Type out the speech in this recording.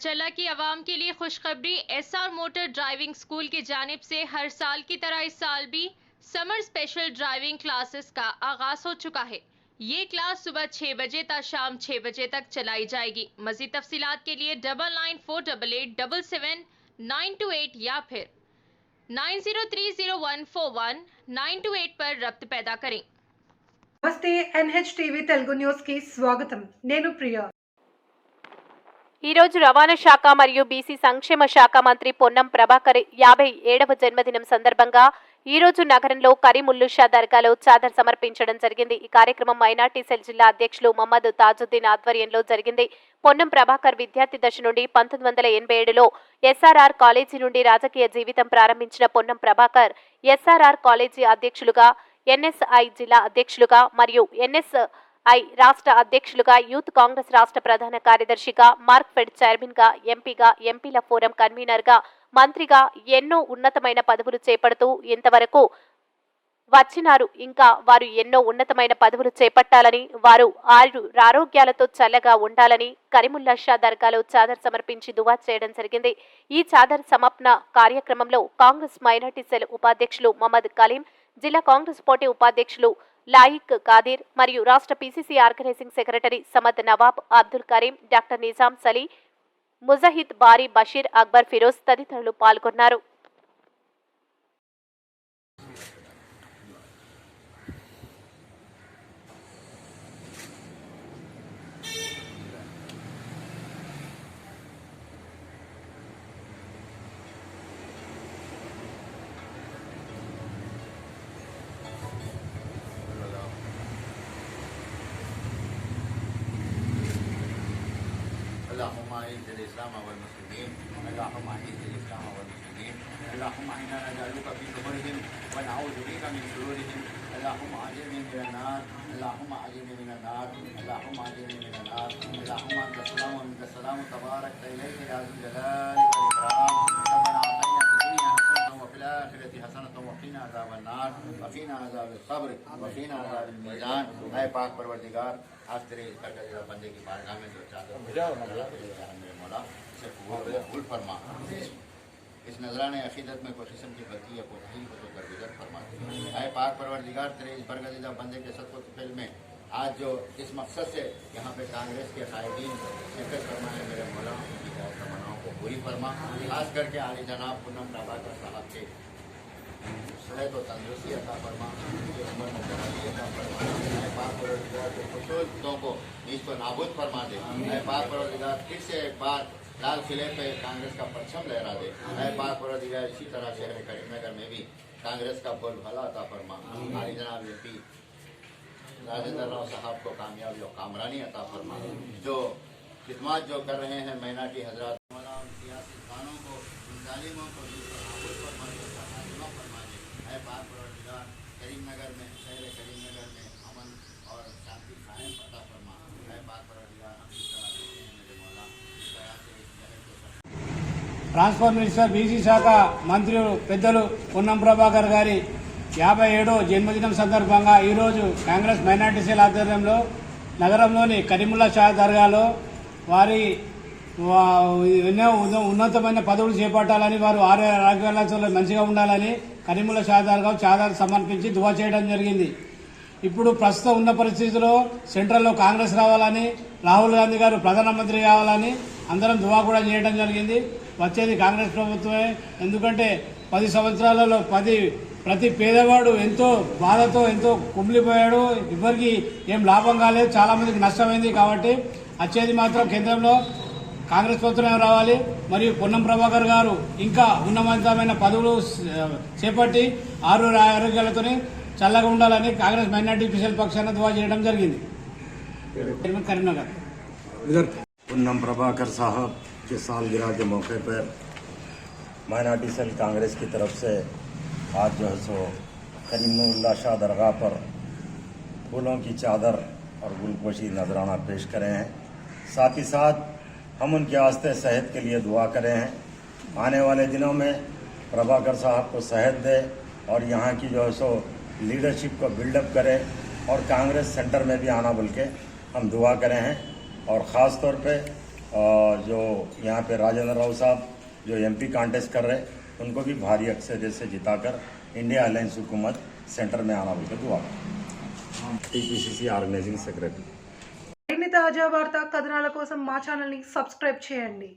बरचला की आवाम के लिए खुशखबरी। एसआर मोटर ड्राइविंग स्कूल की जानिब से हर साल की तरह इस साल भी समर स्पेशल ड्राइविंग क्लासेस का आगाज हो चुका है। ये क्लास सुबह 6 बजे तक शाम 6 बजे तक चलाई जाएगी। मजीद तफसीलात के लिए 9948877928 या फिर 9030141928 पर रब्त पैदा करें। నమస్తే NHTV తెలుగు న్యూస్ కి స్వాగతం। నేను ప్రియా। ఈ రోజు రవాణా శాఖ మరియు బీసీ సంక్షేమ శాఖ మంత్రి పొన్నం ప్రభాకర్ 57వ జన్మదినం సందర్భంగా ఈ రోజు నగరంలో కరీముల్లుషా దర్గాలో చాదర్ సమర్పించడం జరిగింది। ఈ కార్యక్రమం మైనార్టీ సెల్ జిల్లా అధ్యక్షులు మహమ్మద్ తాజుద్దీన్ ఆధ్వర్యంలో జరిగింది। పొన్నం ప్రభాకర్ విద్యార్థి దశ నుండి 1987లో ఎస్ఆర్ఆర్ కాలేజీ నుండి రాజకీయ జీవితం ప్రారంభించిన పొన్నం ప్రభాకర్ ఎస్ఆర్ఆర్ కాలేజీ అధ్యక్షులుగా, ఎన్ఎస్ఐ జిల్లా అధ్యక్షులుగా మరియు ఎన్ఎస్ఐ రాష్ట్ర అధ్యక్షులుగా, యూత్ కాంగ్రెస్ రాష్ట్ర ప్రధాన కార్యదర్శిగా, మార్క్ఫెడ్ చైర్మన్ గా, ఎంపీగా, ఎంపీల ఫోరం కన్వీనర్ గా, మంత్రిగా ఎన్నో ఉన్నతమైన పదవులు చేపడుతూ ఇంతవరకు వచ్చినారు। ఇంకా వారు ఎన్నో ఉన్నతమైన పదవులు చేపట్టాలని, వారు ఆరోగ్యాలతో చల్లగా ఉండాలని కరీముల్లాషా దర్గాలో చాదర్ సమర్పించి దువా చేయడం జరిగింది। ఈ చాదర్ సమాపన కార్యక్రమంలో కాంగ్రెస్ మైనార్టీ సెల్ ఉపాధ్యక్షులు మహమ్మద్ కలీం, జిల్లా కాంగ్రెస్ పార్టీ ఉపాధ్యక్షులు లాయిక్ కాదిర్ మరియు రాష్ట్ర PCC organising secretary Samad Nawab, Abdul Karim, doctor Nizam Sali, Mujahid Bari, Bashir, Akbar, Firoz తదితరులు పాల్గొన్నారు। اللهم اعز الاسلام والمسلمين اللهم اعز الاسلام والمسلمين اللهم انا نجعلك في زمرهم ونعوذ بك من شرورهم اللهم اجرني من النار اللهم اجرني من النار اللهم اجرني من النار اللهم انت السلام ومنك السلام تبارك اليك يا ذو الجلال والاكرام ربنا اعطينا في الدنيا حسنه وفي الاخره حسنه وقنا عذاب النار وقنا عذاب القبر وقنا عذاب الميزان اے پاک پروردگار आज तेरे करके बंदे की बारगाह में जो चादर मेरे मौला इसे कबूल फरमा। इस नजराने अकीदत में कोई किस्म की गलती या कोताही हो तो दरगुजर फरमा। आए पाक परवरदिगार तेरे इस बरगज़िदा बंदे के सदक़े फ़िल में आज जो इस मकसद से यहाँ पे कांग्रेस के कायदीन शिरकत फरमाए मेरे मौला उनकी तमन्नाओं को पूरी फरमा। खास करके आली जनाब पूनम प्रभाकर साहब के सेहत और तंदुरुस्ती अता फरमा, उम्र में दराज़ी अता फरमा। पाक परवरदिगार के खुशूसियतों को इसको नाबूद फरमा दे। पाक परवरदिगार फिर से एक बार लाल किले पे कांग्रेस का परचम लहरा दे। पाक परवरदिगार इसी तरह शहर करीमनगर में भी कांग्रेस का बोलबाला अता फरमा। आली जनाब एपी राजेंद्र राव साहब को कामयाबी और कामरानी अता फरमा। जो खिदमत जो कर रहे हैं माइनॉरिटी हजरात सियासी खानों को, जालिमों को नाबूद फरमा दे, फरमा दे। पाक परवरदिगार करीमनगर में, शहर करीमनगर में अमन और शांति कायम अता फरमा। पाक परवरदिगार हम इस तरह देते हैं मेरे मौला, इस तरह से इस शहर को ట్రాన్స్పోర్ట్ మినిస్టర్ బీసీ శాఖ మంత్రులు పెద్దలు పొన్నం ప్రభాకర్ గారి 57వ జన్మదినం సందర్భంగా ఈరోజు కాంగ్రెస్ మైనార్టీ సెల్ ఆధ్వర్యంలో నగరంలోని కరీముల్లాషా దర్గాలో వారి ఎన్నో ఉన్నతమైన పదవులు చేపట్టాలని, వారు ఆరోగ్యాలతో మంచిగా ఉండాలని కరీముల్లాషా దర్గా చాదర్ సమర్పించి దువా చేయడం జరిగింది। ఇప్పుడు ప్రస్తుతం ఉన్న పరిస్థితిలో సెంట్రల్లో కాంగ్రెస్ రావాలని, రాహుల్ గాంధీ గారు ప్రధానమంత్రి కావాలని అందరం దువా కూడా చేయడం జరిగింది। వచ్చేది కాంగ్రెస్ ప్రభుత్వమే। ఎందుకంటే 10 సంవత్సరాలలో ప్రతి పేదవాడు ఎంతో బాధతో ఎంతో కుమిలిపోయాడు, ఎవరికి ఏం లాభం కాలేదు, చాలామందికి నష్టమైంది। కాబట్టి వచ్చేది మాత్రం కేంద్రంలో కాంగ్రెస్ ప్రభుత్వం రావాలి, మరియు పొన్నం ప్రభాకర్ గారు ఇంకా ఉన్నతమైన పదవులు చేపట్టి ఆరోగ్యాలతోనే చల్లగా ఉండాలని కాంగ్రెస్ మైనార్టీ స్పెషల్ పక్షాన దువా చేయడం జరిగింది। కరీంనగర్ పొన్నం ప్రభాकर साहब के सालगिरह के मौके पर माइनॉरिटी सेल कांग्रेस की तरफ से आज जो है सो करीमुल्लाशा दरगाह पर फूलों की चादर और गुलपोशी नजराना पेश करे हैं। साथ ही साथ हम उनके वास्ते सेहत के लिए दुआ करे हैं। आने वाले दिनों में प्रभाकर साहब को सेहत दे और यहाँ की जो है सो लीडरशिप को बिल्डअप करे और कांग्रेस सेंटर में भी आना बोल के हम दुआ करे हैं। और ख़ास तौर पे जो यहाँ पे राजेंद्र राव साहब जो एमपी कांटेस्ट कर रहे उनको भी भारी अक्सरियत से जिताकर इंडिया अलायंस हुकूमत सेंटर में आना बोलकर दुआ टीपीसीसी आर्गेनाइजिंग सेक्रेटरी మరిన్ని తాజా వార్తా కథనాల కోసం మా ఛానల్ని సబ్స్క్రైబ్ చేయండి.